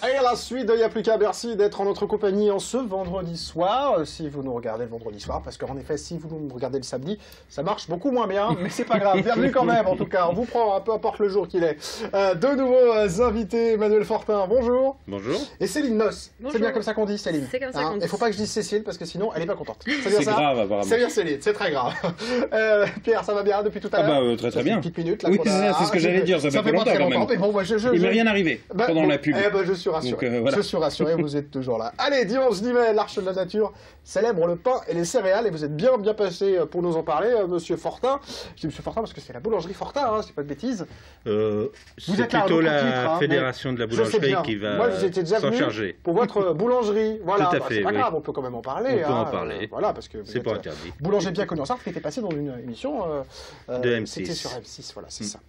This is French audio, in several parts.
Et à la suite, il n'y a plus qu'à merci d'être en notre compagnie en ce vendredi soir, si vous nous regardez le vendredi soir, parce qu'en effet, si vous nous regardez le samedi, ça marche beaucoup moins bien, mais c'est pas grave. Bienvenue quand même, en tout cas, on vous prend, peu importe le jour qu'il est. De nouveaux invités, Emmanuel Fortin, bonjour. Bonjour. Et Céline Noss. Bonjour. C'est bien comme ça qu'on dit, Céline. C'est comme ça qu'on dit. Il ne faut pas que je dise Cécile, parce que sinon, elle n'est pas contente. C'est bien C'est ça grave, apparemment. C'est bien Céline, c'est très grave. Pierre, ça va bien depuis tout à l'heure? Très très bien. Une petite minute, là, Oui, qu'on a- c'est ce que j'allais dire, ça fait pas longtemps très quand même. mais bon, moi, Il m'est rien arrivé pendant la pub. Eh ben, je suis rassuré. Donc, voilà. Je suis rassuré, vous êtes toujours là. Allez, dimanche 10 mai, l'Arche de la Nature célèbre le pain et les céréales, et vous êtes bien passé pour nous en parler, monsieur Fortin. Je dis monsieur Fortin parce que c'est la boulangerie Fortin, hein, c'est pas de bêtises. C'est êtes là, plutôt un autre la titre, hein, fédération de la Je sais boulangerie bien. qui Moi, va j'étais déjà s'en venu charger. pour votre boulangerie. Voilà, Tout à bah, fait, c'est pas oui. grave, on peut quand même en parler. On peut en hein, parler. voilà, parce que vous C'est êtes, pas interdit. boulanger bien connu en Sarthe, qui était passé dans une émission De M6. C'était sur M6, voilà, c'est ça.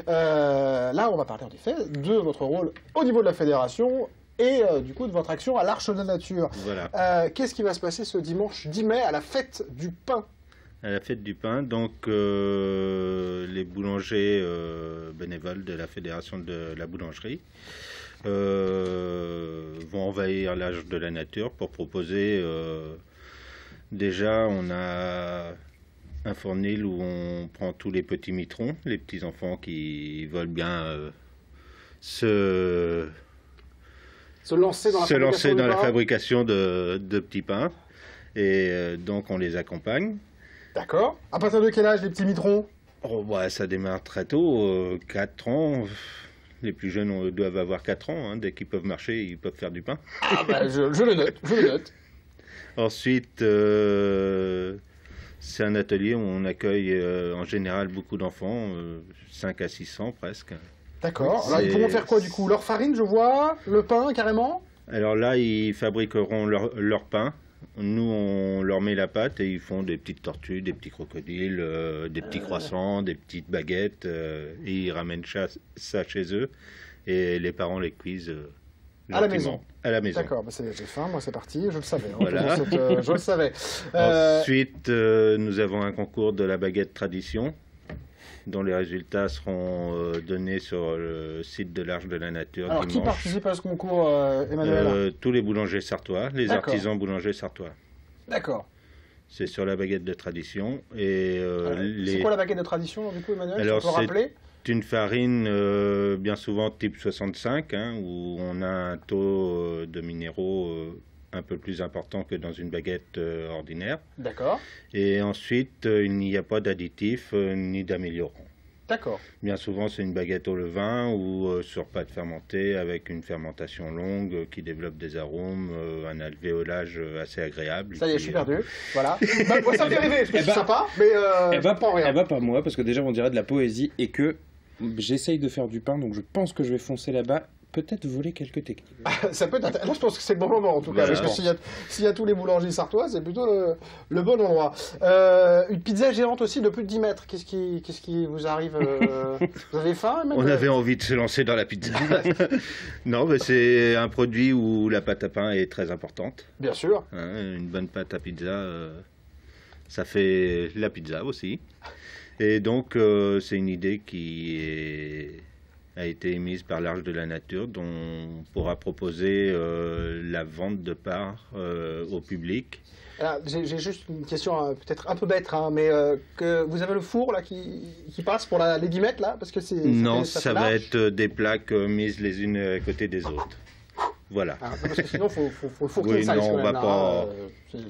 Là, on va parler en effet de votre rôle au niveau de la fédération et du coup de votre action à l'Arche de la Nature. Voilà. Qu'est-ce qui va se passer ce dimanche 10 mai à la fête du pain? À la fête du pain, donc les boulangers bénévoles de la fédération de la boulangerie vont envahir l'Arche de la Nature pour proposer. Déjà, on a un fournil où on prend tous les petits mitrons, les petits enfants qui veulent bien se lancer dans la fabrication de petits pains. Et donc on les accompagne. D'accord. À partir de quel âge les petits mitrons? Oh, bah, ça démarre très tôt, 4 ans. Les plus jeunes doivent avoir 4 ans. Hein. Dès qu'ils peuvent marcher, ils peuvent faire du pain. Ah bah, je le note, je le note. Ensuite, c'est un atelier où on accueille en général beaucoup d'enfants, 5 à 600 presque. D'accord. Alors ils pourront faire quoi du coup? Leur farine, je vois, le pain carrément? Alors là, ils fabriqueront leur pain. Nous, on leur met la pâte et ils font des petites tortues, des petits crocodiles, des petits croissants, des petites baguettes. Et ils ramènent ça chez eux. Et les parents les cuisent à la maison. À la maison. D'accord, bah j'ai faim, moi c'est parti, je le savais. Hein, Voilà. je le savais. Ensuite, nous avons un concours de la baguette tradition, dont les résultats seront donnés sur le site de l'Arche de la Nature. Alors, dimanche. qui participe à ce concours, Emmanuel? Tous les boulangers sartois, les artisans boulangers sartois. D'accord. C'est sur la baguette de tradition. Et c'est quoi la baguette de tradition, du coup, Emmanuel? Alors, tu peux rappeler? C'est une farine bien souvent type 65, hein, où on a un taux de minéraux un peu plus important que dans une baguette ordinaire. D'accord. Et ensuite, il n'y a pas d'additifs ni d'améliorants. D'accord. Bien souvent, c'est une baguette au levain ou sur pâte fermentée avec une fermentation longue qui développe des arômes, un alvéolage assez agréable. Ça y est, je suis perdu. Voilà. Moi, ça me fait rêver, c'est sympa, mais elle va pas moi, parce que déjà, on dirait de la poésie et que j'essaye de faire du pain, donc je pense que je vais foncer là-bas. Peut-être voler quelques techniques. Ça peut être... Là, je pense que c'est le bon moment, en tout cas. Voilà. Parce que s'il y a tous les boulangers sartois, c'est plutôt le bon endroit. Une pizza géante aussi de plus de 10 mètres. Qu'est-ce qui vous arrive Vous avez faim, Emmanuel? On avait envie de se lancer dans la pizza. Non, mais c'est un produit où la pâte à pain est très importante. Bien sûr. Hein, une bonne pâte à pizza, ça fait la pizza aussi. Et donc, c'est une idée qui a été émise par l'Arche de la Nature, dont on pourra proposer la vente de parts au public. J'ai juste une question peut-être un peu bête, hein, mais que vous avez le four là qui passe pour les 10 mètres là, parce que c'est Non, ça ça va être des plaques mises les unes à côté des autres. Voilà. Ah, parce que sinon, faut le four qui Oui, est size, non, quand on même, va là, pas.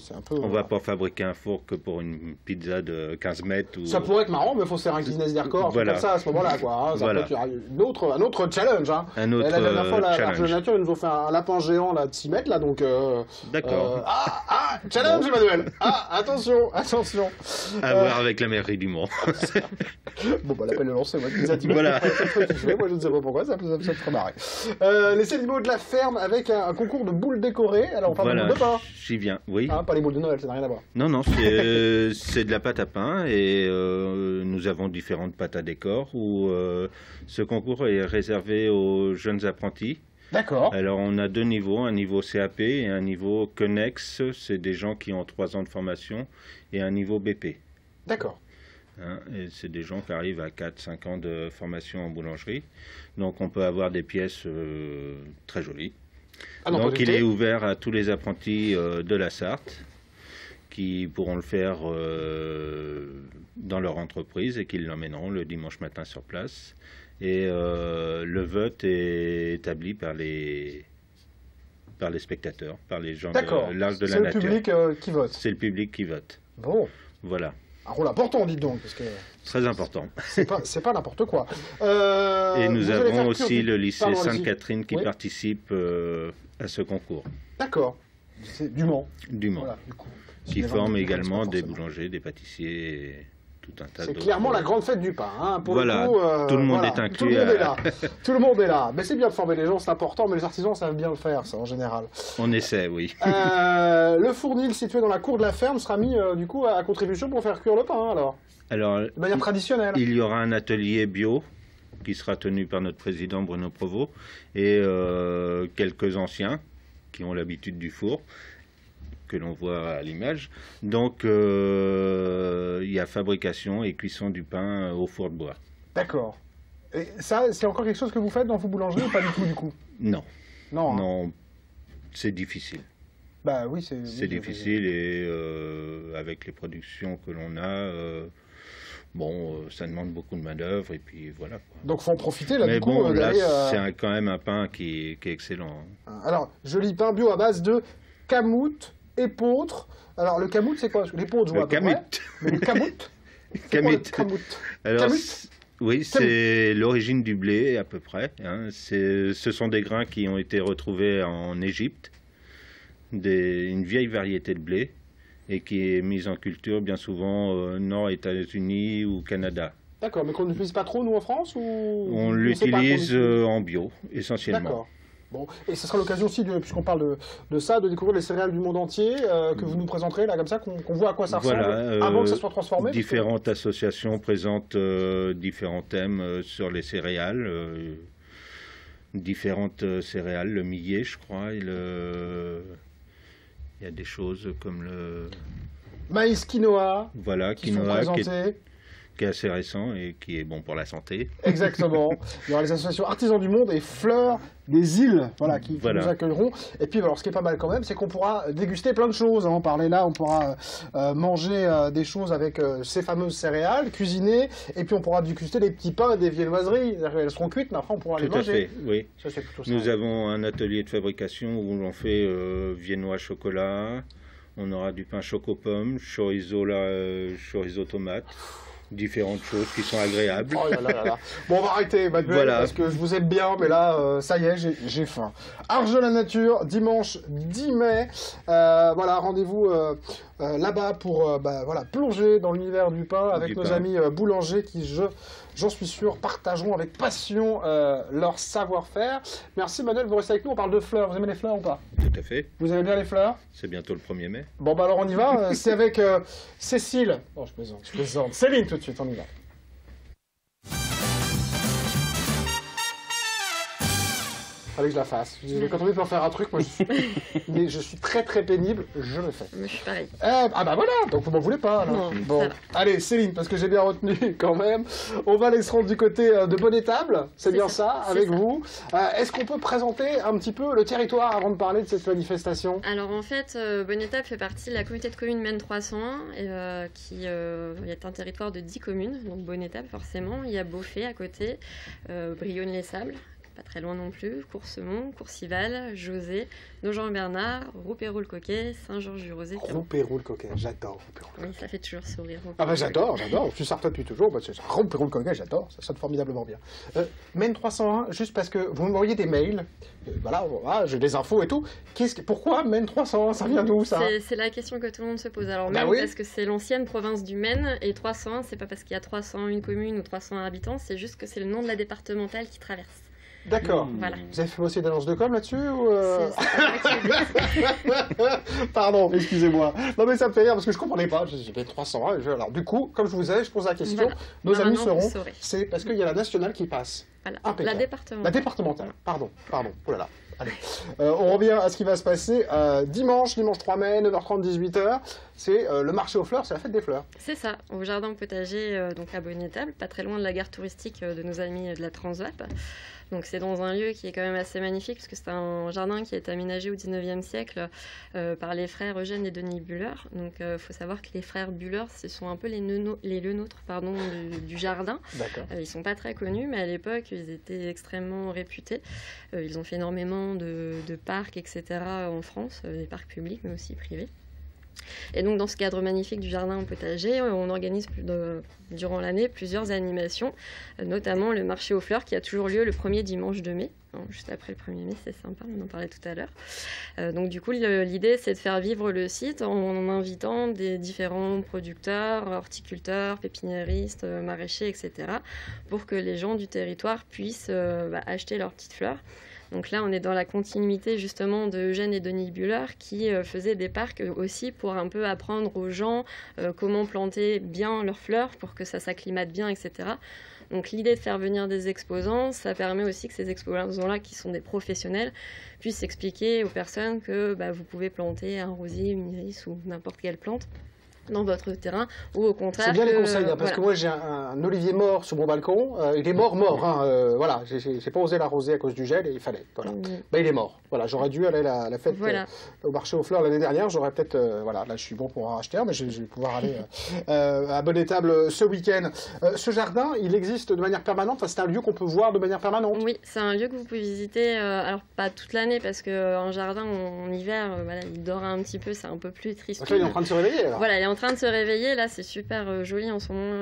c'est un peu, On va pas fabriquer un four que pour une pizza de 15 mètres. Ou... Ça pourrait être marrant, mais il faut se faire un Guinness des records, Voilà. comme ça à ce moment-là, quoi. Hein, ça Voilà. peut être un autre challenge. Hein. Un autre la dernière fois, la challenge. Arche de la Nature, ils nous ont fait un lapin géant là, de 6 mètres, là, donc... D'accord. Challenge, Emmanuel. Attention. À voir avec la mairie du Mans. Bon, bah, l'appel est lancé, moi, pizza 10 Voilà. Moi, je ne sais pas pourquoi, ça me fait marrer. Les animaux de la ferme avec un concours de boules décorées. Alors, on parle de boules de pain. J'y viens, oui. Hein, pas les boules de Noël, ça n'a rien à voir. Non, c'est de la pâte à pain et nous avons différentes pâtes à décor où ce concours est réservé aux jeunes apprentis. D'accord. Alors on a deux niveaux, un niveau CAP et un niveau CONEX, c'est des gens qui ont 3 ans de formation, et un niveau BP. D'accord. Hein, et c'est des gens qui arrivent à 4-5 ans de formation en boulangerie. Donc on peut avoir des pièces très jolies. Ah non, pas Donc du il thé. est ouvert à tous les apprentis de la Sarthe qui pourront le faire dans leur entreprise et qui l'emmèneront le dimanche matin sur place. Et le vote est établi par les spectateurs, par les gens D'accord. de l'Arche de la C'est le Nature. public qui vote. C'est le public qui vote. Bon. Voilà, Un rôle important, dites donc, parce que très important. c'est pas n'importe quoi. Et nous vous allez faire avons cuire aussi du- le lycée Pardon, allez-y. Sainte-Catherine qui Oui. participe à ce concours D'accord. C'est du Mans. du Mans, Voilà, du coup. Si qui les gens forme ne connaissent pas également des forcément. boulangers, des pâtissiers, et tout un tas C'est d'autres. clairement la grande fête du pain. Hein. Pour Voilà, le coup, tout le monde voilà. est inclus Tout le monde à- est là. Tout le monde est là. Mais c'est bien de former les gens, c'est important, mais les artisans savent bien le faire, ça, en général. On essaie, oui. Le fournil situé dans la cour de la ferme sera mis, du coup, à contribution pour faire cuire le pain, alors. Alors, De manière traditionnelle. il y aura un atelier bio qui sera tenu par notre président Bruno Provost et quelques anciens qui ont l'habitude du four, que l'on voit à l'image. Donc, il y a fabrication et cuisson du pain au four de bois. D'accord. Et ça, c'est encore quelque chose que vous faites dans vos boulangeries ou pas du tout, du coup? Non, Non. Hein. non, c'est difficile. Bah oui, c'est... C'est difficile et avec les productions que l'on a, ça demande beaucoup de main-d'œuvre et puis voilà, quoi. Donc faut en profiter, là, Mais du coup, bon, là, d'aller... c'est quand même un pain qui est excellent. Alors, joli pain bio à base de camoute, épeautre. Alors, le camoute, c'est quoi? L'épeautre, je vois Le à peu camut. près. Mais le camoute c'est quoi, le Camut. camoute. Alors, Camut. oui, c'est l'origine du blé à peu près, hein. Ce sont des grains qui ont été retrouvés en Égypte, une vieille variété de blé, et qui est mise en culture bien souvent nord États-Unis ou Canada. D'accord, mais qu'on n'utilise pas trop, nous, en France ou... On sait pas qu'on l'utilise utilise en bio, essentiellement. D'accord. Bon, et ce sera l'occasion aussi, puisqu'on parle de ça, de découvrir les céréales du monde entier, que vous nous présenterez, là, comme ça, qu'on voit à quoi ça ressemble, Voilà, avant que ça soit transformé. parce que- différentes associations présentent différents thèmes sur les céréales, différentes céréales, le millet, je crois, il y a des choses comme le Maïs quinoa, voilà qui sont quinoa présentés. qui est assez récent et qui est bon pour la santé. Exactement. Il y aura les associations Artisans du Monde et Fleurs des Îles, voilà, qui Voilà. nous accueilleront. Et puis, alors, ce qui est pas mal quand même, c'est qu'on pourra déguster plein de choses. Hein. On parlait là, on pourra manger des choses avec ces fameuses céréales, cuisiner, et puis on pourra déguster des petits pains et des viennoiseries. Elles seront cuites, mais après on pourra les Tout à manger. fait, oui. Ça, c'est plutôt ça. Nous avons un atelier de fabrication où l'on fait viennois chocolat. On aura du pain choco-pomme, chorizo tomate, différentes choses qui sont agréables. Oh là là là là. Bon, on va arrêter, Manuel, Voilà. parce que je vous aime bien, mais là, ça y est, j'ai faim. Arche de la Nature, dimanche 10 mai. Voilà, rendez-vous là-bas pour voilà, plonger dans l'univers du pain avec Du nos pain. amis boulangers qui, j'en suis sûr, partageront avec passion leur savoir-faire. Merci, Manuel, vous restez avec nous. On parle de fleurs. Vous aimez les fleurs ou pas? Tout à fait. Vous aimez bien les fleurs? C'est bientôt le 1er mai. Bon, bah alors on y va. C'est avec Cécile. Non, je plaisante. Céline, tout de suite, on y va. Fallait que je la fasse. Quand on veut faire un truc, moi mais je suis très très pénible, je le fais. Je suis pareil. Ah bah voilà, donc vous m'en voulez pas alors. Non, Bon, ça va. allez Céline, parce que j'ai bien retenu quand même. On va aller se rendre du côté de Bonne-Étable, c'est bien ça, c'est avec ça. vous. Est-ce qu'on peut présenter un petit peu le territoire avant de parler de cette manifestation? Alors en fait, Bonne-Étape fait partie de la communauté de communes Maine 301, qui est un territoire de 10 communes, donc Bonne-Étape forcément. Il y a Beaufay à côté, Brionne-les-Sables, pas très loin non plus, Coursemont, Courcival, José, Nogent-Bernard, Roupéroux-le-Coquet, Saint-Georges-du-Rosé. Roupéroux-le-Coquet, j'adore Roupéroux-le-Coquet. Oui, ça fait toujours sourire. Ah bah j'adore, je suis sartois depuis toujours, c'est Roupéroux-le-Coquet, j'adore, ça sonne formidablement bien. Maine 301, juste parce que vous m'envoyez des mails, voilà, j'ai des infos et tout. Pourquoi Maine 301, ça vient d'où ça? C'est la question que tout le monde se pose. Alors Bah Maine, oui. parce que c'est l'ancienne province du Maine, et 301, c'est pas parce qu'il y a 301 communes ou 301 habitants, c'est juste que c'est le nom de la départementale qui traverse. D'accord. Voilà. Vous avez fait aussi des annonces de com là-dessus ou C'est pas moi qui le dis. Pardon, excusez-moi. Non mais ça me fait rire parce que je comprenais pas. J'ai fait 301. Alors du coup, comme je vous ai, je pose la question. Voilà. Nos amis Normalement, vous sauront. saurez. C'est parce qu'il y a la nationale qui passe. Voilà, Impeccable. la départementale. La départementale, pardon, oh là là. Allez, on revient à ce qui va se passer dimanche 3 mai, 9h30, 18h. C'est le marché aux fleurs, c'est la fête des fleurs. C'est ça, au jardin potager, donc à Bonne-Étable, pas très loin de la gare touristique de nos amis de la Transvap. Donc c'est dans un lieu qui est quand même assez magnifique, puisque c'est un jardin qui a été aménagé au 19e siècle par les frères Eugène et Denis Buller. Donc il faut savoir que les frères Buller, ce sont un peu les lenôtres du jardin. D'accord. Ils sont pas très connus, mais à l'époque, ils étaient extrêmement réputés. Ils ont fait énormément de parcs, etc. en France, des parcs publics, mais aussi privés. Et donc dans ce cadre magnifique du jardin potager, on organise durant l'année plusieurs animations, notamment le marché aux fleurs qui a toujours lieu le premier dimanche de mai, juste après le 1er mai, c'est sympa, on en parlait tout à l'heure. Donc du coup l'idée c'est de faire vivre le site en invitant des différents producteurs, horticulteurs, pépiniéristes, maraîchers, etc. pour que les gens du territoire puissent acheter leurs petites fleurs. Donc là, on est dans la continuité justement de Eugène et Denis Buller qui faisaient des parcs aussi pour un peu apprendre aux gens comment planter bien leurs fleurs pour que ça s'acclimate bien, etc. Donc l'idée de faire venir des exposants, ça permet aussi que ces exposants-là, qui sont des professionnels, puissent expliquer aux personnes que vous pouvez planter un rosier, une iris ou n'importe quelle plante dans votre terrain, ou au contraire... C'est bien les conseils, parce que moi j'ai un olivier mort sur mon balcon, il est mort, voilà, j'ai pas osé l'arroser à cause du gel et il fallait, voilà. Il est mort, voilà, j'aurais dû aller à la fête au marché aux fleurs l'année dernière, j'aurais peut-être, voilà, là je suis bon pour en racheter un, mais je vais pouvoir aller à Bonne-Étable ce week-end. Ce jardin, il existe de manière permanente, c'est un lieu qu'on peut voir de manière permanente? Oui, c'est un lieu que vous pouvez visiter, alors pas toute l'année, parce qu'un jardin en hiver, il dort un petit peu, c'est un peu plus triste. Donc là, il est en train de se réveiller, alors. Voilà, il est en train de se réveiller, là c'est super joli en ce moment,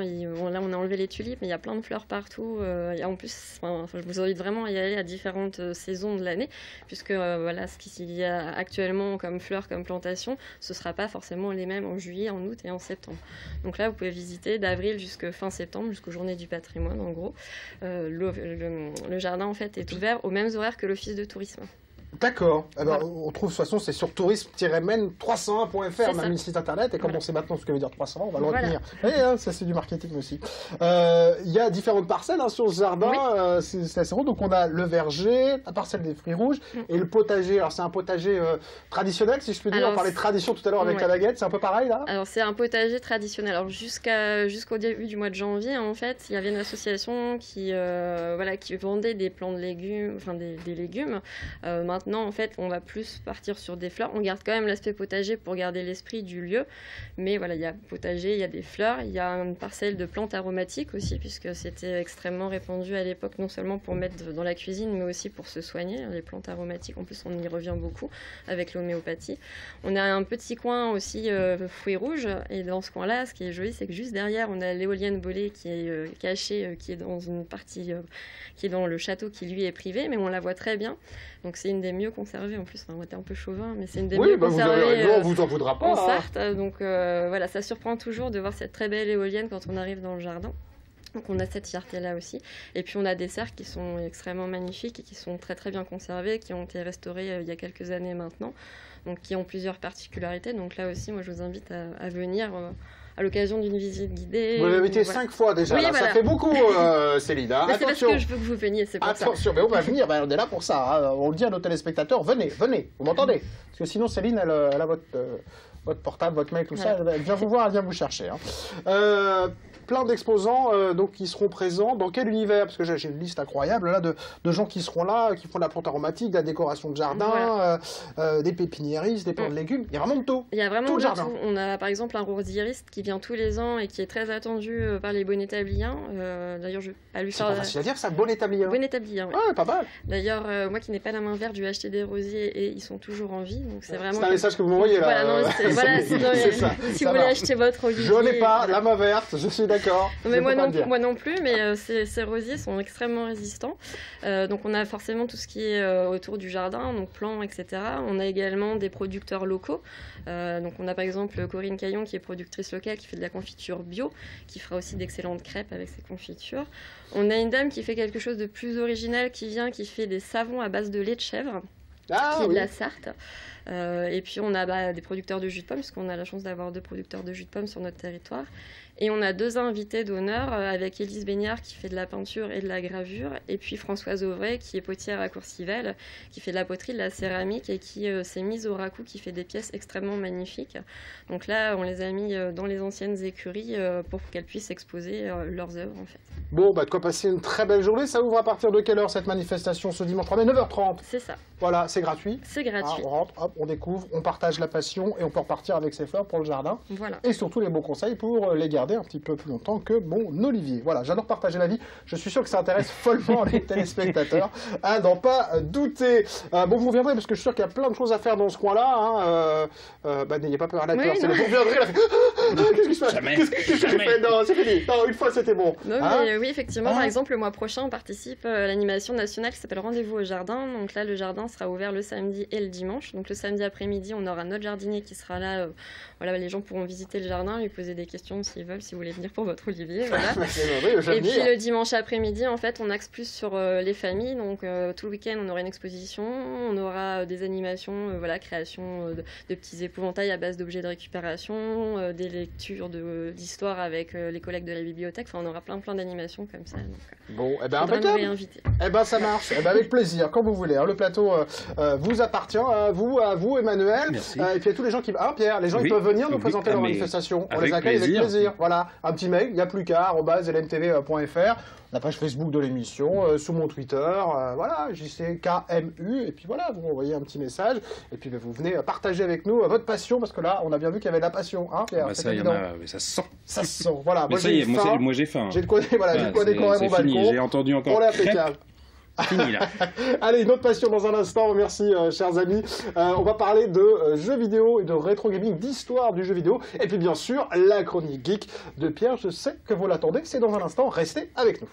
là on a enlevé les tulipes, mais il y a plein de fleurs partout, et en plus, je vous invite vraiment à y aller à différentes saisons de l'année, puisque ce qu'il y a actuellement comme fleurs, comme plantations, ce ne sera pas forcément les mêmes en juillet, en août et en septembre. Donc là vous pouvez visiter d'avril jusqu'à fin septembre, jusqu'aux journées du patrimoine en gros. Le jardin en fait est ouvert aux mêmes horaires que l'office de tourisme. D'accord. On trouve de toute façon, c'est sur tourisme-men301.fr, même le site internet. Et comme on sait maintenant ce que veut dire 301, on va le retenir. Et, ça, c'est du marketing aussi. Il y a différentes parcelles sur ce jardin. C'est assez rond. Donc, on a le verger, la parcelle des fruits rouges et le potager. Alors, c'est un potager traditionnel, si je peux dire. On parlait de tradition tout à l'heure avec la baguette. C'est un peu pareil, là? Alors, c'est un potager traditionnel. Alors, jusqu'au début du mois de janvier, en fait, il y avait une association qui vendait des plants de légumes, enfin des légumes. Maintenant, en fait, on va plus partir sur des fleurs. On garde quand même l'aspect potager pour garder l'esprit du lieu. Mais voilà, il y a potager, il y a des fleurs. Il y a une parcelle de plantes aromatiques aussi, puisque c'était extrêmement répandu à l'époque, non seulement pour mettre dans la cuisine, mais aussi pour se soigner. Les plantes aromatiques, en plus, on y revient beaucoup avec l'homéopathie. On a un petit coin aussi fruits rouges. Et dans ce coin-là, ce qui est joli, c'est que juste derrière, on a l'éolienne Bollée qui est cachée, qui est dans une partie, qui est dans le château qui, lui, est privé, mais on la voit très bien. Donc c'est une des mieux conservées en plus, on était un peu chauvin, mais c'est une des mieux conservées on vous en voudra pas, en Sarthe. Donc voilà, ça surprend toujours de voir cette très belle éolienne quand on arrive dans le jardin. Donc on a cette fierté-là aussi. Et puis on a des cercles qui sont extrêmement magnifiques et qui sont très très bien conservés, qui ont été restaurés il y a quelques années maintenant, donc qui ont plusieurs particularités. Donc là aussi, moi je vous invite à venir... à l'occasion d'une visite guidée. Vous l'avez été 5 fois déjà, oui, là. Ça fait beaucoup, Céline. Hein. C'est parce que je veux que vous veniez, c'est pour ça. Attention, mais on va venir, on est là pour ça. Hein. On le dit à nos téléspectateurs, venez, vous m'entendez? Parce que sinon, Céline, elle a votre portable, votre mail, tout ça, elle vient vous voir, elle vient vous chercher. Hein. Plein d'exposants qui seront présents. Dans quel univers? Parce que j'ai une liste incroyable là, de gens qui seront là, qui font de la plante aromatique, de la décoration de jardin, des pépiniéristes, des plants de légumes. Il y a vraiment de tout. Il y a vraiment tout de le jardin. Tout. On a par exemple un rosieriste qui vient tous les ans et qui est très attendu par les Bonne-Établiens. D'ailleurs, je vais pas lui faire... C'est pas facile à dire ça, Bonne-Établien. Bonne-Établien, oui. Ouais, pas mal. D'ailleurs, moi qui n'ai pas la main verte, je vais acheter des rosiers et ils sont toujours en vie. Donc c'est vraiment... C'est un message que vous m'envoyez là. Voilà, c'est ça. Si vous voulez acheter votre rosier... Je n'ai pas la main verte, je suis d'accord. Moi non plus, mais ces rosiers sont extrêmement résistants. Donc on a forcément tout ce qui est autour du jardin, donc plants, etc. On a également des producteurs locaux. Donc on a par exemple Corinne Caillon qui est productrice locale, qui fait de la confiture bio, qui fera aussi d'excellentes crêpes avec ses confitures. On a une dame qui fait quelque chose de plus original, qui fait des savons à base de lait de chèvre. Qui est de la Sarthe. Et puis on a des producteurs de jus de pomme, puisqu'on a la chance d'avoir 2 producteurs de jus de pomme sur notre territoire. Et on a 2 invités d'honneur avec Élise Baignard qui fait de la peinture et de la gravure, et puis Françoise Auvray qui est potière à Courcivel, qui fait de la poterie, de la céramique et qui s'est mise au racoup, qui fait des pièces extrêmement magnifiques. Donc là, on les a mis dans les anciennes écuries pour qu'elles puissent exposer leurs œuvres en fait. Bon, bah, de quoi passer une très belle journée. Ça ouvre à partir de quelle heure cette manifestation ce dimanche 3 mai? 9h30. C'est ça. Voilà, c'est gratuit. C'est gratuit. On rentre, hop, on découvre, on partage la passion et on peut repartir avec ses fleurs pour le jardin. Voilà. Et surtout les bons conseils pour les garder un petit peu plus longtemps que mon Olivier. Voilà, j'adore partager la vie. Je suis sûr que ça intéresse follement les téléspectateurs, à n'en pas douter. Bon, vous reviendrez parce que je suis sûr qu'il y a plein de choses à faire dans ce coin-là. Bah, n'ayez pas peur à la Oui, peur. C'est non. le vous reviendrez. Qu'est-ce qui se passe? Jamais. Qu'est-ce que j'ai fait? Non, c'est fini. Non, une fois c'était bon. Non, Hein? mais oui, effectivement, Hein? par exemple, le mois prochain, on participe à l'animation nationale qui s'appelle Rendez-vous au jardin. Donc là, le jardin sera ouvert le samedi et le dimanche. Donc le samedi après-midi, on aura notre jardinier qui sera là. Voilà, les gens pourront visiter le jardin, lui poser des questions s'ils veulent, si vous voulez venir pour votre Olivier. Voilà. Oui, j'aime Et puis bien. le dimanche après-midi, en fait, on axe plus sur les familles. Donc tout le week-end, on aura une exposition, on aura des animations, voilà, création de petits épouvantails à base d'objets de récupération, des lectures d'histoire avec les collègues de la bibliothèque. Enfin, on aura plein d'animations comme ça. Donc, Bon, eh ben faudra nous impeccable. réinviter. Eh ben ça marche, eh ben, avec plaisir, quand vous voulez. Hein. Le plateau vous appartient, à vous Emmanuel, Merci. et puis à tous les gens qui... Ah Pierre, les gens Oui, ils peuvent venir nous oui, présenter leur mais manifestation. On avec les accueille plaisir. avec plaisir. Voilà, un petit mail, il n'y a plus qu'à, @lmtv.fr, la page Facebook de l'émission, sous mon Twitter, voilà, JCKMU, et puis voilà, vous m'envoyez un petit message, et puis ben, vous venez partager avec nous votre passion, parce que là, on a bien vu qu'il y avait de la passion, hein Pierre, Bah, c'est ça, y en évident. a, mais ça se sent. Ça se sent, voilà. Mais Moi ça j'ai y est, faim, moi j'ai faim. j'ai de quoi, voilà, j'ai de quoi décorer mon c'est fini, balcon. j'ai entendu encore On est crêpes, impeccable. fini là. Allez, une autre passion dans un instant, merci chers amis. On va parler de jeux vidéo et de rétro gaming, d'histoire du jeu vidéo. Et puis bien sûr, la chronique geek de Pierre, je sais que vous l'attendez, c'est dans un instant, restez avec nous.